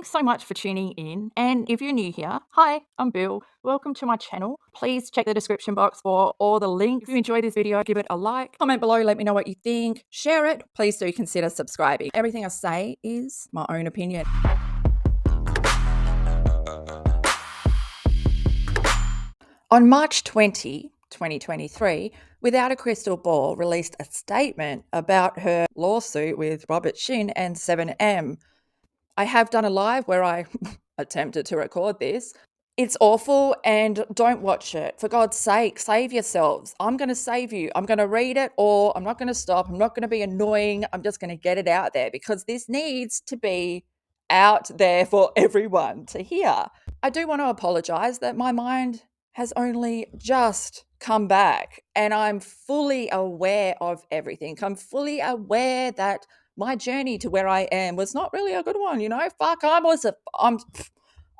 Thanks so much for tuning in. And if you're new here, hi, I'm Bill. Welcome to my channel. Please check the description box for all the links. If you enjoyed this video, give it a like, comment below, let me know what you think, share it. Please do consider subscribing. Everything I say is my own opinion. On March 20, 2023, Without a Crystal Ball released a statement about her lawsuit with Robert Shin and 7M. I have done a live where I attempted to record this. It's awful and don't watch it. For God's sake, save yourselves. I'm going to save you. I'm going to read it or I'm not going to stop. I'm not going to be annoying. I'm just going to get it out there because this needs to be out there for everyone to hear. I do want to apologize that my mind has only just come back and I'm fully aware of everything. I'm fully aware that my journey to where I am was not really a good one,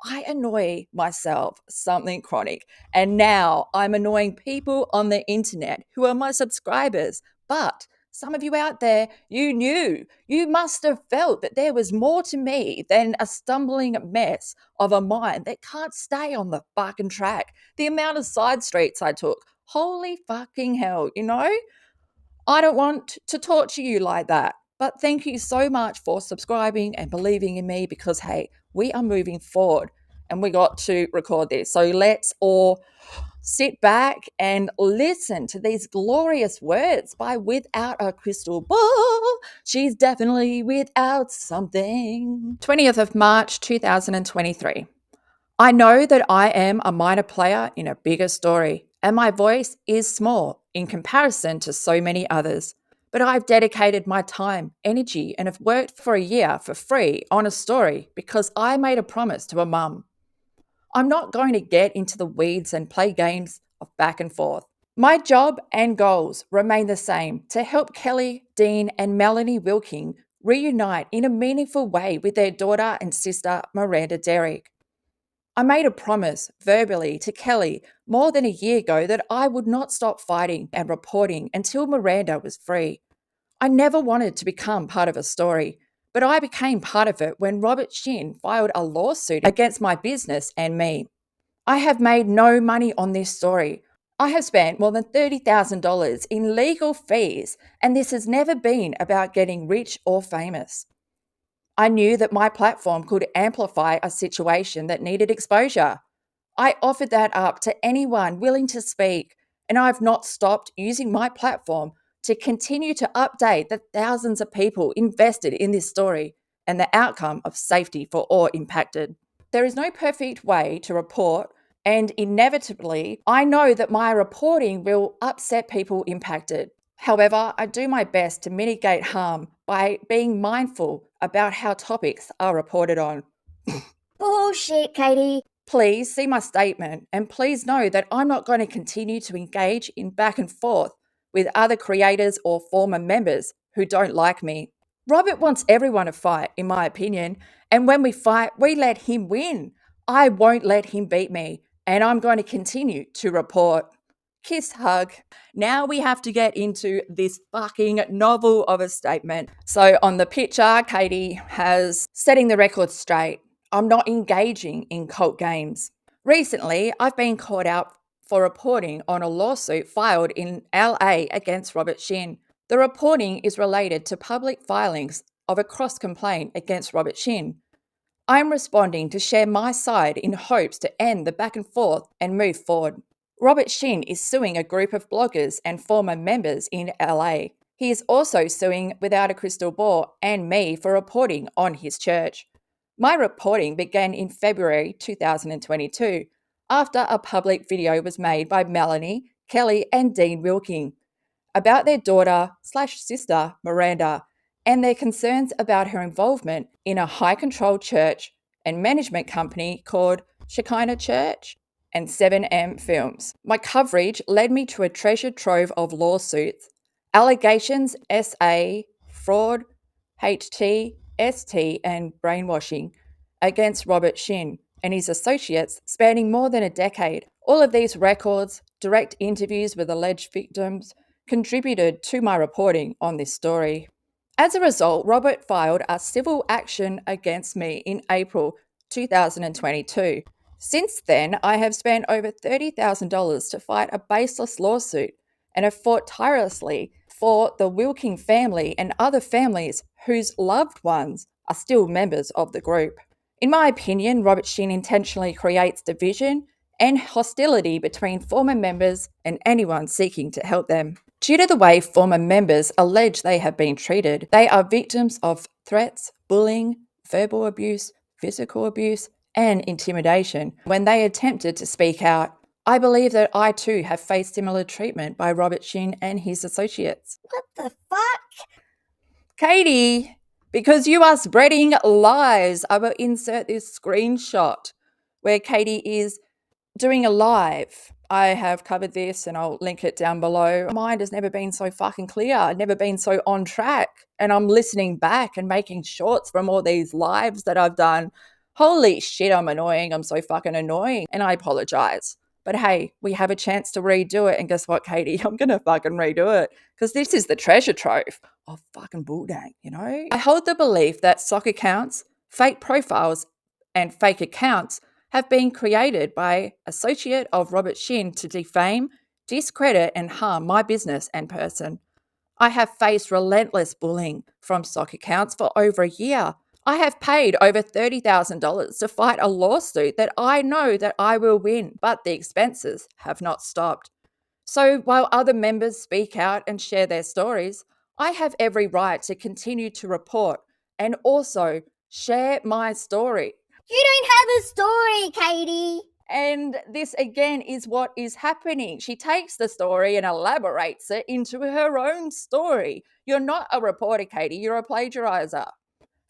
I annoy myself something chronic. And now I'm annoying people on the internet who are my subscribers. But some of you out there, you must have felt that there was more to me than a stumbling mess of a mind that can't stay on the fucking track. The amount of side streets I took, holy fucking hell, I don't want to torture you like that. But thank you so much for subscribing and believing in me because, hey, we are moving forward and we got to record this. So let's all sit back and listen to these glorious words by Without a Crystal Ball. She's definitely without something. 20th of March, 2023. I know that I am a minor player in a bigger story, and my voice is small in comparison to so many others. But I've dedicated my time, energy, and have worked for a year for free on a story because I made a promise to a mum. I'm not going to get into the weeds and play games of back and forth. My job and goals remain the same: to help Kelly, Dean, and Melanie Wilking reunite in a meaningful way with their daughter and sister, Miranda Derrick. I made a promise verbally to Kelly more than a year ago that I would not stop fighting and reporting until Miranda was free. I never wanted to become part of a story, but I became part of it when Robert Shin filed a lawsuit against my business and me. I have made no money on this story. I have spent more than $30,000 in legal fees, and this has never been about getting rich or famous. I knew that my platform could amplify a situation that needed exposure. I offered that up to anyone willing to speak, and I've not stopped using my platform to continue to update the thousands of people invested in this story and the outcome of safety for all impacted. There is no perfect way to report, and inevitably, I know that my reporting will upset people impacted. However, I do my best to mitigate harm by being mindful about how topics are reported on. Bullshit, Katie. Please see my statement and please know that I'm not going to continue to engage in back and forth with other creators or former members who don't like me. Robert wants everyone to fight, in my opinion, and when we fight, we let him win. I won't let him beat me, and I'm going to continue to report. Kiss, hug. Now we have to get into this fucking novel of a statement. So on the picture, Katie has setting the record straight. I'm not engaging in cult games. Recently, I've been caught out for reporting on a lawsuit filed in LA against Robert Shin. The reporting is related to public filings of a cross complaint against Robert Shin. I'm responding to share my side in hopes to end the back and forth and move forward. Robert Shin is suing a group of bloggers and former members in LA. He is also suing Without a Crystal Ball and me for reporting on his church. My reporting began in February 2022 after a public video was made by Melanie, Kelly, and Dean Wilking about their daughter/sister, Miranda, and their concerns about her involvement in a high-control church and management company called Shekinah Church and 7M Films. My coverage led me to a treasure trove of lawsuits, allegations, SA, fraud, HT, ST, and brainwashing against Robert Shin and his associates spanning more than a decade. All of these records, direct interviews with alleged victims, contributed to my reporting on this story. As a result, Robert filed a civil action against me in April 2022. Since then, I have spent over $30,000 to fight a baseless lawsuit and have fought tirelessly for the Wilking family and other families whose loved ones are still members of the group. In my opinion, Robert Shin intentionally creates division and hostility between former members and anyone seeking to help them. Due to the way former members allege they have been treated, they are victims of threats, bullying, verbal abuse, physical abuse, and intimidation when they attempted to speak out. I believe that I too have faced similar treatment by Robert Shin and his associates. What the fuck? Katie, because you are spreading lies, I will insert this screenshot where Katie is doing a live. I have covered this and I'll link it down below. My mind has never been so fucking clear, never been so on track. And I'm listening back and making shorts from all these lives that I've done. Holy shit, I'm annoying. I'm so fucking annoying. And I apologize. But hey, we have a chance to redo it. And guess what, Katie? I'm going to fucking redo it because this is the treasure trove of fucking Bulldang, you know? I hold the belief that sock accounts, fake profiles, and fake accounts have been created by associate of Robert Shin to defame, discredit, and harm my business and person. I have faced relentless bullying from sock accounts for over a year. I have paid over $30,000 to fight a lawsuit that I know that I will win, but the expenses have not stopped. So while other members speak out and share their stories, I have every right to continue to report and also share my story. You don't have a story, Katie. And this again is what is happening. She takes the story and elaborates it into her own story. You're not a reporter, Katie, you're a plagiarizer.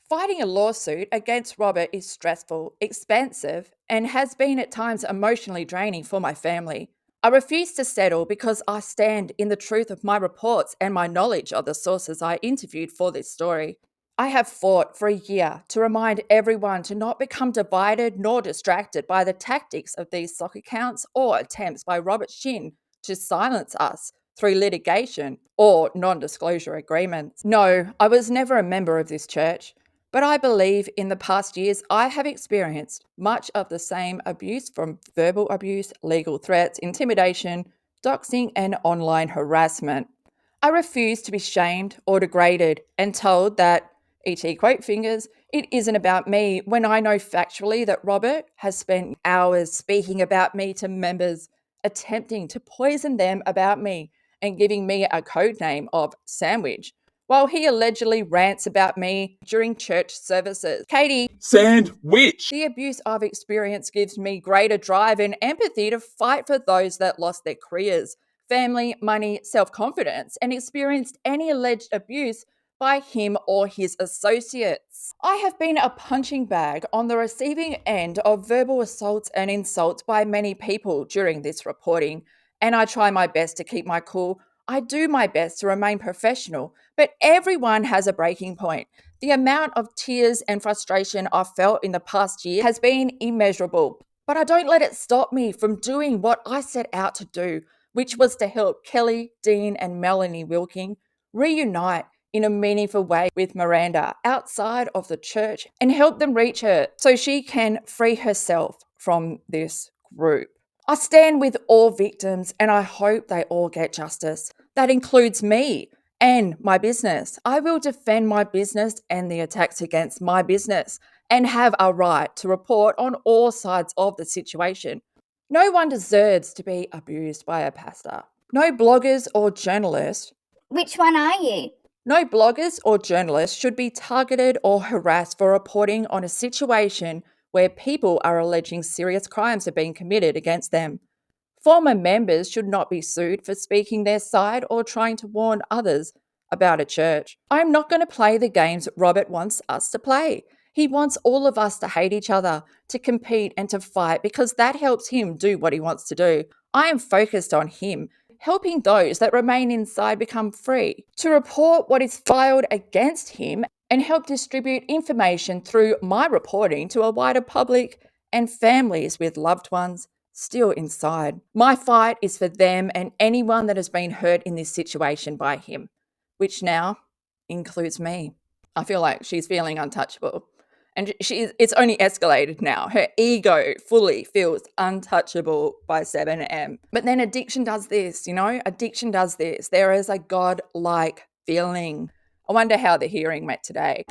Fighting a lawsuit against Robert is stressful, expensive, and has been at times emotionally draining for my family. I refuse to settle because I stand in the truth of my reports and my knowledge of the sources I interviewed for this story. I have fought for a year to remind everyone to not become divided nor distracted by the tactics of these sock accounts or attempts by Robert Shin to silence us through litigation or non-disclosure agreements. No, I was never a member of this church, but I believe in the past years I have experienced much of the same abuse, from verbal abuse, legal threats, intimidation, doxing, and online harassment. I refuse to be shamed or degraded and told that, E.T. quote fingers, it isn't about me, when I know factually that Robert has spent hours speaking about me to members, attempting to poison them about me and giving me a code name of Sandwich, while he allegedly rants about me during church services. Katie, Sandwich! The abuse I've experienced gives me greater drive and empathy to fight for those that lost their careers, family, money, self-confidence, and experienced any alleged abuse by him or his associates. I have been a punching bag on the receiving end of verbal assaults and insults by many people during this reporting, and I try my best to keep my cool. I do my best to remain professional, but everyone has a breaking point. The amount of tears and frustration I've felt in the past year has been immeasurable, but I don't let it stop me from doing what I set out to do, which was to help Kelly, Dean, and Melanie Wilking reunite in a meaningful way with Miranda outside of the church and help them reach her so she can free herself from this group. I stand with all victims and I hope they all get justice. That includes me and my business. I will defend my business and the attacks against my business and have a right to report on all sides of the situation. No one deserves to be abused by a pastor. No bloggers or journalists Which one are you? No bloggers or journalists should be targeted or harassed for reporting on a situation where people are alleging serious crimes are being committed against them. Former members should not be sued for speaking their side or trying to warn others about a church. I'm not going to play the games Robert wants us to play. He wants all of us to hate each other, to compete and to fight because that helps him do what he wants to do. I am focused on him helping those that remain inside become free, to report what is filed against him and help distribute information through my reporting to a wider public and families with loved ones still inside. My fight is for them and anyone that has been hurt in this situation by him, which now includes me. I feel like she's feeling untouchable. And it's only escalated now. Her ego fully feels untouchable by 7am. But then addiction does this, Addiction does this. There is a God-like feeling. I wonder how the hearing went today.